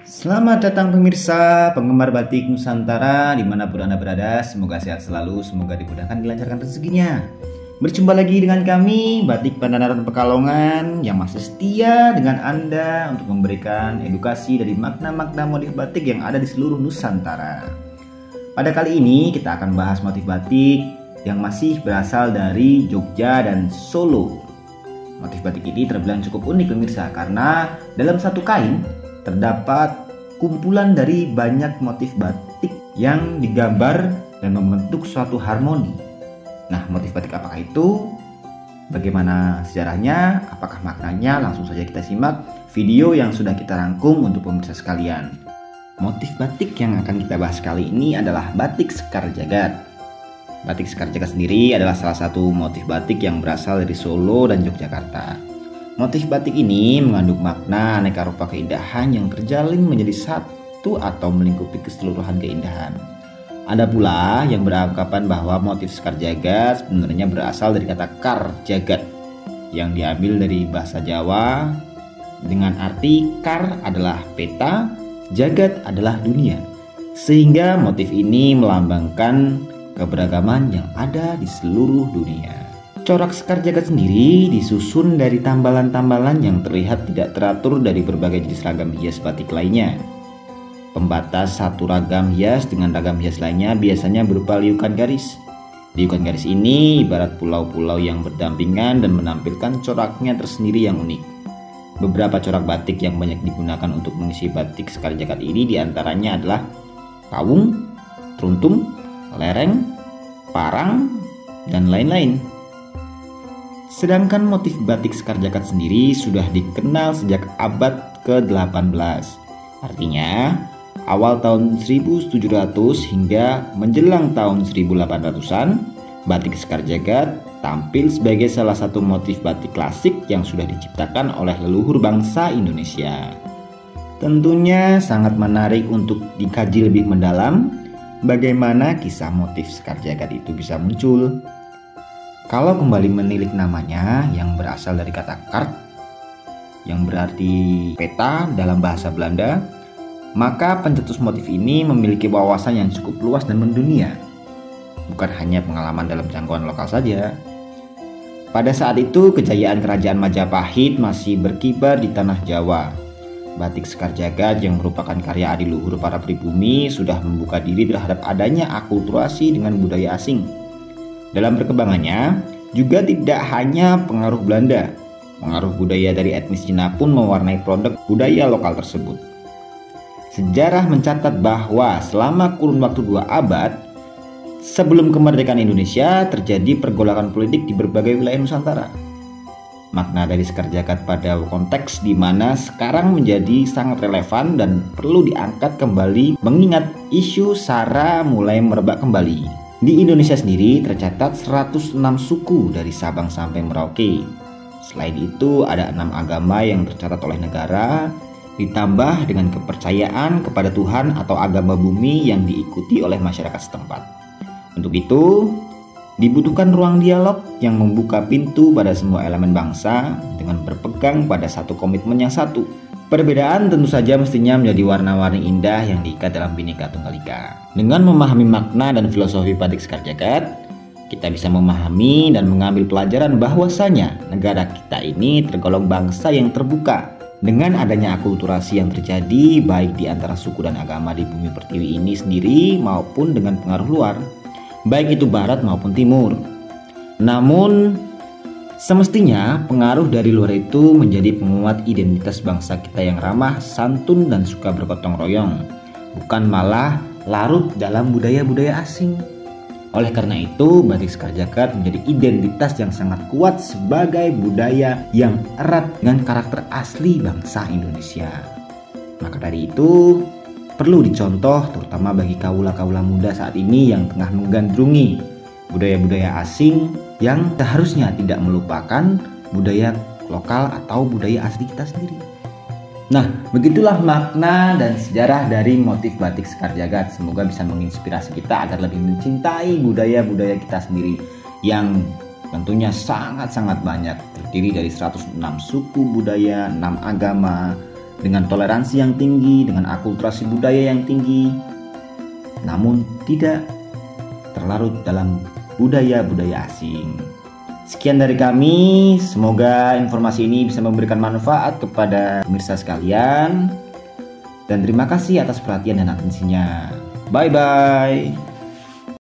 Selamat datang pemirsa, penggemar batik Nusantara dimanapun Anda berada. Semoga sehat selalu, semoga dimudahkan dilancarkan rezekinya. Berjumpa lagi dengan kami, Batik Pandanaran Pekalongan, yang masih setia dengan Anda untuk memberikan edukasi dari makna-makna motif batik yang ada di seluruh Nusantara. Pada kali ini kita akan bahas motif batik yang masih berasal dari Jogja dan Solo. Motif batik ini terbilang cukup unik pemirsa, karena dalam satu kain terdapat kumpulan dari banyak motif batik yang digambar dan membentuk suatu harmoni. Nah, motif batik apakah itu? Bagaimana sejarahnya? Apakah maknanya? Langsung saja kita simak video yang sudah kita rangkum untuk pemirsa sekalian. Motif batik yang akan kita bahas kali ini adalah batik Sekar Jagad. Batik Sekar Jagad sendiri adalah salah satu motif batik yang berasal dari Solo dan Yogyakarta. Motif batik ini mengandung makna aneka rupa keindahan yang terjalin menjadi satu atau melingkupi keseluruhan keindahan. Ada pula yang beranggapan bahwa motif Sekar Jagad sebenarnya berasal dari kata kar jagad yang diambil dari bahasa Jawa dengan arti kar adalah peta, jagad adalah dunia. Sehingga motif ini melambangkan keberagaman yang ada di seluruh dunia. Corak Sekar Jagad sendiri disusun dari tambalan-tambalan yang terlihat tidak teratur dari berbagai jenis ragam hias batik lainnya. Pembatas satu ragam hias dengan ragam hias lainnya biasanya berupa liukan garis. Liukan garis ini ibarat pulau-pulau yang berdampingan dan menampilkan coraknya tersendiri yang unik. Beberapa corak batik yang banyak digunakan untuk mengisi batik Sekar Jagad ini diantaranya adalah pawung, truntung, lereng, parang, dan lain-lain. Sedangkan motif batik Sekar Jagad sendiri sudah dikenal sejak abad ke-18. Artinya, awal tahun 1700 hingga menjelang tahun 1800-an, batik Sekar Jagad tampil sebagai salah satu motif batik klasik yang sudah diciptakan oleh leluhur bangsa Indonesia. Tentunya sangat menarik untuk dikaji lebih mendalam bagaimana kisah motif Sekar Jagad itu bisa muncul. Kalau kembali menilik namanya yang berasal dari kata kart yang berarti peta dalam bahasa Belanda, maka pencetus motif ini memiliki wawasan yang cukup luas dan mendunia. Bukan hanya pengalaman dalam jangkauan lokal saja. Pada saat itu kejayaan kerajaan Majapahit masih berkibar di tanah Jawa. Batik Sekar Jagad yang merupakan karya adiluhur para pribumi sudah membuka diri terhadap adanya akulturasi dengan budaya asing. Dalam perkembangannya juga tidak hanya pengaruh Belanda, pengaruh budaya dari etnis Cina pun mewarnai produk budaya lokal tersebut. Sejarah mencatat bahwa selama kurun waktu 2 abad sebelum kemerdekaan Indonesia terjadi pergolakan politik di berbagai wilayah Nusantara. Makna dari Sekar Jagad pada konteks di mana sekarang menjadi sangat relevan dan perlu diangkat kembali mengingat isu SARA mulai merebak kembali. Di Indonesia sendiri tercatat 106 suku dari Sabang sampai Merauke. Selain itu ada 6 agama yang tercatat oleh negara, ditambah dengan kepercayaan kepada Tuhan atau agama bumi yang diikuti oleh masyarakat setempat. Untuk itu, dibutuhkan ruang dialog yang membuka pintu pada semua elemen bangsa dengan berpegang pada satu komitmen yang satu. Perbedaan tentu saja mestinya menjadi warna-warni indah yang diikat dalam Bhinneka Tunggal Ika. Dengan memahami makna dan filosofi batik Sekar Jagad, kita bisa memahami dan mengambil pelajaran bahwasanya negara kita ini tergolong bangsa yang terbuka. Dengan adanya akulturasi yang terjadi baik di antara suku dan agama di bumi pertiwi ini sendiri maupun dengan pengaruh luar, baik itu barat maupun timur. Namun semestinya pengaruh dari luar itu menjadi penguat identitas bangsa kita yang ramah, santun, dan suka bergotong royong, bukan malah larut dalam budaya-budaya asing. Oleh karena itu, batik Sekar Jagad menjadi identitas yang sangat kuat sebagai budaya yang erat dengan karakter asli bangsa Indonesia. Maka dari itu, perlu dicontoh terutama bagi kaula-kaula muda saat ini yang tengah menggandrungi budaya-budaya asing yang seharusnya tidak melupakan budaya lokal atau budaya asli kita sendiri. Nah, begitulah makna dan sejarah dari motif batik Sekar Jagad. Semoga bisa menginspirasi kita agar lebih mencintai budaya-budaya kita sendiri yang tentunya sangat-sangat banyak, terdiri dari 106 suku budaya, 6 agama, dengan toleransi yang tinggi, dengan akulturasi budaya yang tinggi, namun tidak terlarut dalam budaya-budaya asing. Sekian dari kami, semoga informasi ini bisa memberikan manfaat kepada pemirsa sekalian. Dan terima kasih atas perhatian dan atensinya. Bye-bye.